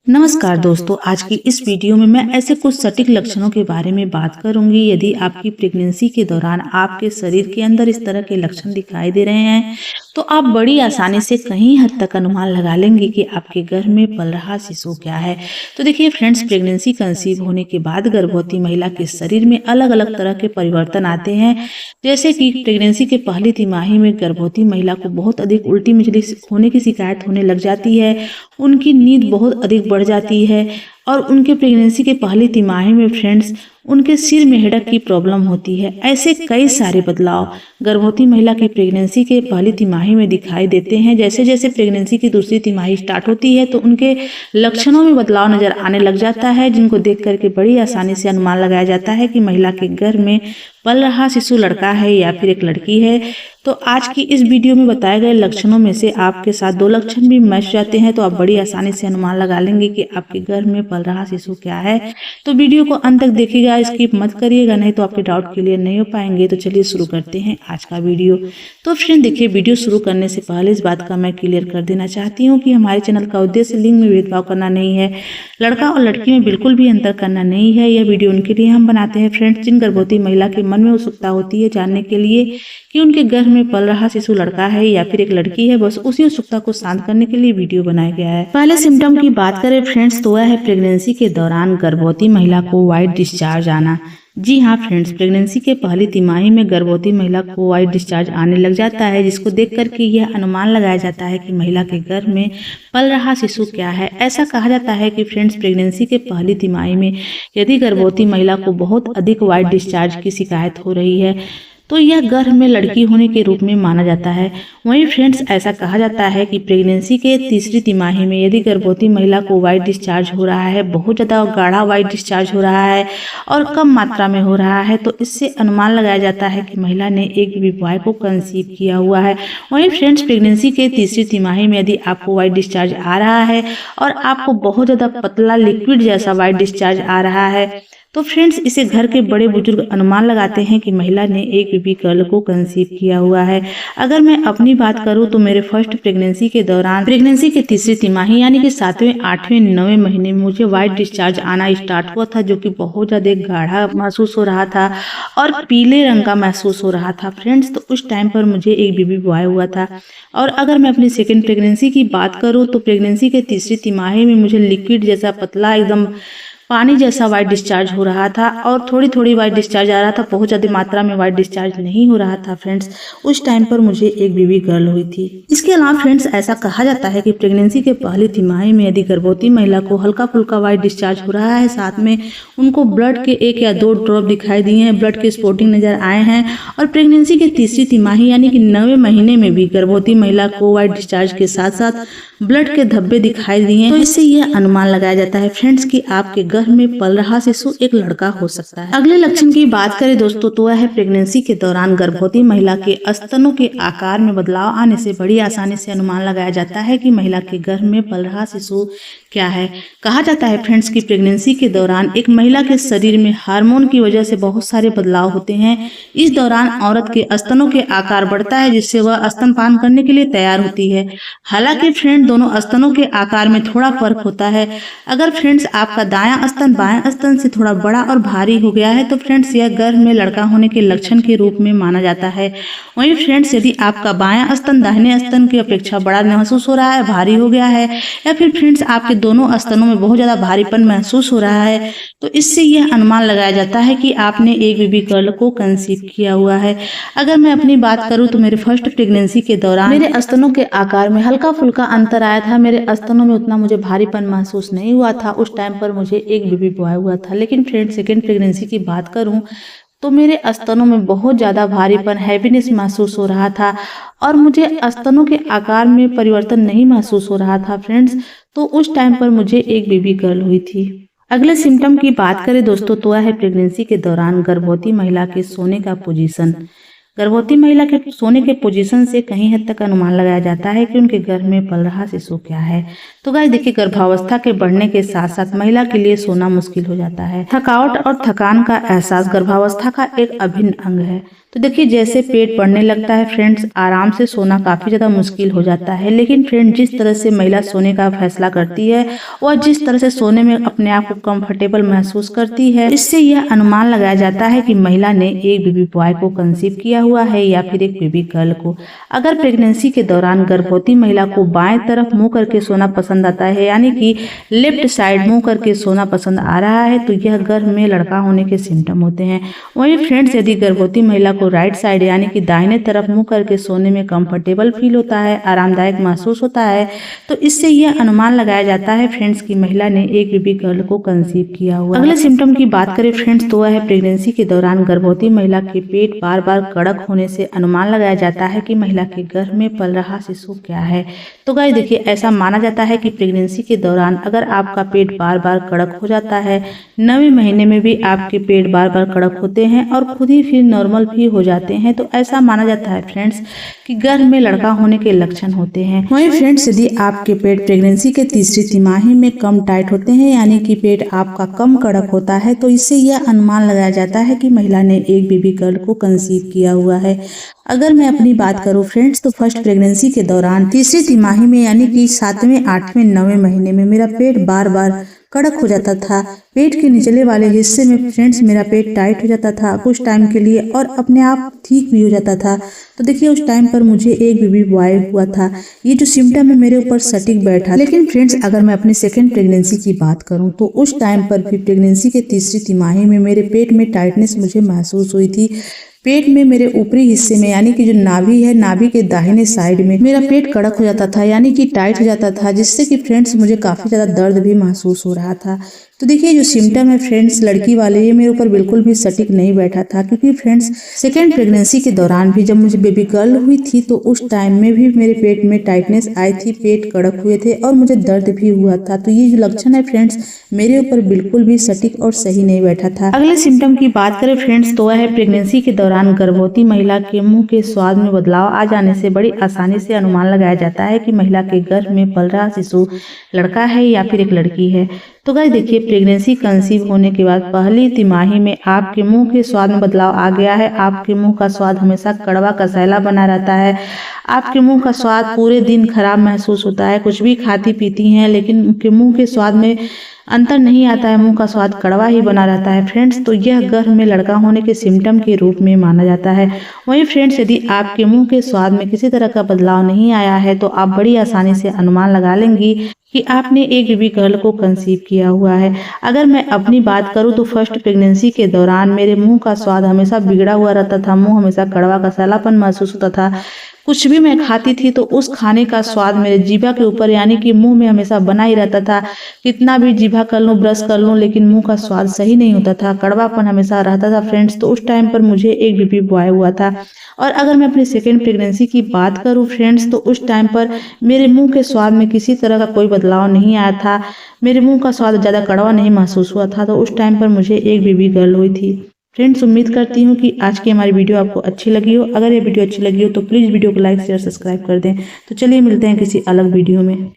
नमस्कार दोस्तों, आज की इस वीडियो में मैं ऐसे कुछ सटीक लक्षणों के बारे में बात करूंगी। यदि आपकी प्रेगनेंसी के दौरान आपके शरीर के अंदर इस तरह के लक्षण दिखाई दे रहे हैं तो आप बड़ी आसानी से कहीं हद तक अनुमान लगा लेंगे कि आपके गर्भ में पल रहा शिशु क्या है। तो देखिए फ्रेंड्स, प्रेगनेंसी कंसीव होने के बाद गर्भवती महिला के शरीर में अलग अलग तरह के परिवर्तन आते हैं। जैसे कि प्रेगनेंसी के पहली तिमाही में गर्भवती महिला को बहुत अधिक उल्टी मिचली होने की शिकायत होने लग जाती है, उनकी नींद बहुत अधिक बढ़ जाती है और उनके प्रेगनेंसी के पहली तिमाही में फ्रेंड्स उनके सिर में हेडेक की प्रॉब्लम होती है। ऐसे कई सारे बदलाव गर्भवती महिला की प्रेगनेंसी के पहली तिमाही में दिखाई देते हैं। जैसे जैसे प्रेगनेंसी की दूसरी तिमाही स्टार्ट होती है तो उनके लक्षणों में बदलाव नजर आने लग जाता है, जिनको देख करके बड़ी आसानी से अनुमान लगाया जाता है कि महिला के गर्भ में पल रहा शिशु लड़का है या फिर एक लड़की है। तो आज की इस वीडियो में बताए गए लक्षणों में से आपके साथ दो लक्षण भी मैच जाते हैं तो आप बड़ी आसानी से अनुमान लगा लेंगे कि आपके गर्भ में पल रहा शिशु क्या है। तो वीडियो को अंत तक देखिएगा, स्किप मत करिएगा, नहीं तो आपके डाउट क्लियर नहीं हो पाएंगे। तो चलिए शुरू करते हैं आज का वीडियो। तो फ्रेंड देखिए, वीडियो शुरू करने से पहले इस बात का मैं क्लियर कर देना चाहती हूँ कि हमारे चैनल का उद्देश्य लिंग में भेदभाव करना नहीं है, लड़का और लड़की में बिल्कुल भी अंतर करना नहीं है। यह वीडियो उनके लिए हम बनाते हैं फ्रेंड्स जिन गर्भवती महिला के मन में उत्सुकता होती है जानने के लिए कि उनके गर्भ में पल रहा शिशु लड़का है या फिर एक लड़की है। बस उसी उत्सुकता को शांत करने के लिए वीडियो बनाया गया है। पहले सिम्टम की बात करें फ्रेंड्स तो वह है प्रेगनेंसी के दौरान गर्भवती महिला को व्हाइट डिस्चार्ज आना। जी हाँ फ्रेंड्स, प्रेगनेंसी के पहली तिमाही में गर्भवती महिला को व्हाइट डिस्चार्ज आने लग जाता है, जिसको देख करके यह अनुमान लगाया जाता है कि महिला के गर्भ में पल रहा शिशु क्या है। ऐसा कहा जाता है कि फ्रेंड्स, प्रेगनेंसी के पहली तिमाही में यदि गर्भवती महिला को बहुत अधिक व्हाइट डिस्चार्ज की शिकायत हो रही है तो यह गर्भ में लड़की होने के रूप में माना जाता है। वहीं फ्रेंड्स, ऐसा कहा जाता है कि प्रेगनेंसी के तीसरी तिमाही में यदि गर्भवती महिला को व्हाइट डिस्चार्ज हो रहा है, बहुत ज़्यादा गाढ़ा व्हाइट डिस्चार्ज हो रहा है और कम मात्रा में हो रहा है, तो इससे अनुमान लगाया जाता है कि महिला ने एक बेबी बॉय को कंसीव किया हुआ है। वहीं फ्रेंड्स, प्रेगनेंसी के तीसरी तिमाही में यदि आपको व्हाइट डिस्चार्ज आ रहा है और आपको बहुत ज़्यादा पतला लिक्विड जैसा व्हाइट डिस्चार्ज आ रहा है तो फ्रेंड्स, इसे घर के बड़े बुजुर्ग अनुमान लगाते हैं कि महिला ने एक बेबी गर्ल को कंसीव किया हुआ है। अगर मैं अपनी बात करूं तो मेरे फर्स्ट प्रेगनेंसी के दौरान प्रेगनेंसी के तीसरी तिमाही यानी कि 7वें, 8वें, 9वें महीने में मुझे व्हाइट डिस्चार्ज आना स्टार्ट हुआ था, जो कि बहुत ज़्यादा गाढ़ा महसूस हो रहा था और पीले रंग का महसूस हो रहा था फ्रेंड्स। तो उस टाइम पर मुझे एक बेबी बॉय हुआ था। और अगर मैं अपनी सेकेंड प्रेगनेंसी की बात करूँ तो प्रेगनेंसी के तीसरी तिमाही में मुझे लिक्विड जैसा पतला एकदम पानी जैसा व्हाइट डिस्चार्ज हो रहा था और थोड़ी थोड़ी व्हाइट डिस्चार्ज आ रहा था, बहुत ज़्यादा मात्रा में व्हाइट डिस्चार्ज नहीं हो रहा था फ्रेंड्स। उस टाइम पर मुझे एक बेबी गर्ल हुई थी। इसके अलावा फ्रेंड्स, ऐसा कहा जाता है कि प्रेगनेंसी के पहली तिमाही में यदि गर्भवती महिला को हल्का फुल्का व्हाइट डिस्चार्ज हो रहा है, साथ में उनको ब्लड के 1 या 2 ड्रॉप दिखाई दिए हैं, ब्लड के स्पॉटिंग नजर आए हैं और प्रेगनेंसी के तीसरी तिमाही यानी कि 9वें महीने में भी गर्भवती महिला को व्हाइट डिस्चार्ज के साथ साथ ब्लड के धब्बे दिखाई दिए, तो इससे यह अनुमान लगाया जाता है फ्रेंड्स कि आपके गर्भ में पल रहा शिशु एक लड़का हो सकता है। अगले लक्षण की बात करें दोस्तों तो वह है प्रेगनेंसी के दौरान गर्भवती महिला के स्तनों के आकार में बदलाव आने से बड़ी आसानी से अनुमान लगाया जाता है कि महिला के गर्भ में पल रहा शिशु क्या है। कहा जाता है फ्रेंड्स कि प्रेगनेंसी के दौरान एक महिला के शरीर में हार्मोन की वजह से बहुत सारे बदलाव होते हैं। इस दौरान औरत के स्तनों के आकार बढ़ता है, जिससे वह स्तनपान करने के लिए तैयार होती है। हालांकि फ्रेंड, दोनों स्तनों के आकार में थोड़ा फर्क होता है। अगर फ्रेंड्स आपका दायां स्तन बायां स्तन से थोड़ा बड़ा और भारी हो गया है तो फ्रेंड्स यह गर्भ में लड़का होने के लक्षण के रूप में माना जाता है। वहीं फ्रेंड्स, यदि आपका बायां स्तन दाहिने स्तन की अपेक्षा बड़ा महसूस हो रहा है, भारी हो गया है, या फिर फ्रेंड्स आपके दोनों स्तनों में बहुत ज्यादा भारीपन महसूस हो रहा है, तो इससे यह अनुमान लगाया जाता है कि आपने एक बेबी गर्ल को कंसीव किया हुआ है। अगर मैं अपनी बात करूं तो मेरे फर्स्ट प्रेगनेंसी के दौरान मेरे स्तनों के आकार में हल्का फुल्का अंतर आया था। मेरे स्तनों में उतना मुझे भारीपन महसूस नहीं हुआ था। उस टाइम पर मुझे एक बेबी बॉय हुआ था। लेकिन फ्रेंड, सेकेंड प्रेगनेंसी की बात करूं तो मेरे स्तनों में बहुत ज़्यादा भारीपन, हैवीनेस महसूस हो रहा था और मुझे स्तनों के आकार में परिवर्तन नहीं महसूस हो रहा था फ्रेंड्स। तो उस टाइम पर मुझे एक बेबी गर्ल हुई थी। अगले सिम्टम की बात करें दोस्तों तो वह है प्रेगनेंसी के दौरान गर्भवती महिला के सोने का पोजीशन। गर्भवती महिला के सोने के पोजीशन से कहीं हद तक अनुमान लगाया जाता है कि उनके गर्भ में पल रहा शिशु क्या है। तो गाइस देखिए, गर्भावस्था के बढ़ने के साथ साथ महिला के लिए सोना मुश्किल हो जाता है। थकावट और थकान का एहसास गर्भावस्था का एक अभिन्न अंग है। तो देखिए जैसे पेट बढ़ने लगता है फ्रेंड्स, आराम से सोना काफ़ी ज़्यादा मुश्किल हो जाता है। लेकिन फ्रेंड जिस तरह से महिला सोने का फैसला करती है और जिस तरह से सोने में अपने आप को कंफर्टेबल महसूस करती है, इससे यह अनुमान लगाया जाता है कि महिला ने एक बेबी बॉय को कंसीव किया हुआ है या फिर एक बेबी गर्ल को। अगर प्रेगनेंसी के दौरान गर्भवती महिला को बाएं तरफ मुंह करके सोना पसंद आता है, यानी कि लेफ्ट साइड मुंह करके सोना पसंद आ रहा है, तो यह गर्भ में लड़का होने के सिम्टम होते हैं। वहीं फ्रेंड्स यदि गर्भवती महिला को राइट साइड यानी कि दाहिने तरफ मुंह करके सोने में कंफर्टेबल फील होता है, आरामदायक महसूस होता है, तो इससे यह अनुमान लगाया जाता है फ्रेंड्स की महिला ने एक बेबी गर्ल को कंसीव किया हुआ। अगले सिम्टम की बात करें फ्रेंड्स तो वह है प्रेगनेंसी के दौरान गर्भवती महिला के पेट बार बार कड़क होने से अनुमान लगाया जाता है कि महिला के गर्भ में पल रहा शिशु क्या है। तो गाइस देखिए ऐसा माना जाता है कि प्रेगनेंसी के दौरान अगर आपका पेट बार बार कड़क हो जाता है, 9वें महीने में भी आपके पेट बार बार कड़क होते हैं और खुद ही फिर नॉर्मल भी हो जाते हैं, तो ऐसा माना जाता है फ्रेंड्स कि गर्भ में लड़का होने के लक्षण होते हैं। वहीं फ्रेंड्स यदि आपके पेट प्रेगनेंसी के तीसरी तिमाही में कम टाइट होते हैं, यानी कि पेट आपका कम कड़क होता है, तो इससे यह अनुमान लगाया जाता है कि महिला ने एक बेबी गर्ल को कंसीव किया हुआ है। अगर मैं अपनी बात करूं फ्रेंड्स तो फर्स्ट प्रेगनेंसी के दौरान तीसरी तिमाही में यानी कि 7वें, 8वें, 9वें महीने में मेरा पेट बार बार कड़क हो जाता था। पेट के निचले वाले हिस्से में फ्रेंड्स मेरा पेट टाइट हो जाता था कुछ टाइम के लिए और अपने आप ठीक भी हो जाता था। तो देखिए उस टाइम पर मुझे एक बेबी बॉय हुआ था। ये जो सिम्टम है मेरे ऊपर सटीक बैठा। लेकिन फ्रेंड्स अगर मैं अपनी सेकेंड प्रेगनेंसी की बात करूं तो उस टाइम पर भी प्रेगनेंसी के तीसरी तिमाही में मेरे पेट में टाइटनेस मुझे महसूस हुई थी। पेट में मेरे ऊपरी हिस्से में यानी कि जो नाभि है, नाभि के दाहिने साइड में मेरा पेट कड़क हो जाता था, यानी कि टाइट हो जाता था, जिससे कि फ्रेंड्स मुझे काफ़ी ज़्यादा दर्द भी महसूस हो रहा था। तो देखिए जो सिम्टम है फ्रेंड्स लड़की वाले, ये मेरे ऊपर बिल्कुल भी सटीक नहीं बैठा था, क्योंकि फ्रेंड्स सेकेंड प्रेगनेंसी के दौरान भी जब मुझे बेबी गर्ल हुई थी तो उस टाइम में भी मेरे पेट में टाइटनेस आई थी, पेट कड़क हुए थे और मुझे दर्द भी हुआ था। तो ये जो लक्षण है फ्रेंड्स मेरे ऊपर बिल्कुल भी सटीक और सही नहीं बैठा था। अगले सिम्टम की बात करें फ्रेंड्स तो वह है प्रेगनेंसी के दौरान गर्भवती महिला के मुंह के स्वाद में बदलाव आ जाने से बड़ी आसानी से अनुमान लगाया जाता है कि महिला के गर्भ में पल रहा शिशु लड़का है या फिर एक लड़की है। तो गाइस देखिए प्रेगनेंसी कंसीव होने के बाद पहली तिमाही में आपके मुंह के स्वाद में बदलाव आ गया है। आपके मुंह का स्वाद हमेशा कड़वा कसैला बना रहता है। आपके मुंह का स्वाद पूरे दिन खराब महसूस होता है। कुछ भी खाती पीती हैं लेकिन उनके मुंह के स्वाद में अंतर नहीं आता है, मुंह का स्वाद कड़वा ही बना रहता है फ्रेंड्स। तो यह गर्भ में लड़का होने के सिम्टम के रूप में माना जाता है। वहीं फ्रेंड्स यदि आपके मुंह के स्वाद में किसी तरह का बदलाव नहीं आया है तो आप बड़ी आसानी से अनुमान लगा लेंगी कि आपने एक बेबी गर्ल को कंसीव किया हुआ है। अगर मैं अपनी बात करूं तो फर्स्ट प्रेगनेंसी के दौरान मेरे मुंह का स्वाद हमेशा बिगड़ा हुआ रहता था। मुंह हमेशा कड़वा कसैलापन महसूस होता था। कुछ भी मैं खाती थी तो उस खाने का स्वाद मेरे जीभा के ऊपर यानी कि मुंह में हमेशा बना ही रहता था। कितना भी जीभा कर लूँ, ब्रश कर लूँ, लेकिन मुंह का स्वाद सही नहीं होता था, कड़वापन हमेशा रहता था फ्रेंड्स। तो उस टाइम पर मुझे एक बेबी बॉय हुआ था। और अगर मैं अपनी सेकेंड प्रेगनेंसी की बात करूं फ्रेंड्स तो उस टाइम पर मेरे मुंह के स्वाद में किसी तरह का कोई बदलाव नहीं आया था। मेरे मुंह का स्वाद ज़्यादा कड़वा नहीं महसूस हुआ था। तो उस टाइम पर मुझे एक बेबी गर्ल हुई थी। फ्रेंड्स उम्मीद करती हूँ कि आज की हमारी वीडियो आपको अच्छी लगी हो। अगर ये वीडियो अच्छी लगी हो तो प्लीज़ वीडियो को लाइक शेयर सब्सक्राइब कर दें। तो चलिए मिलते हैं किसी अलग वीडियो में।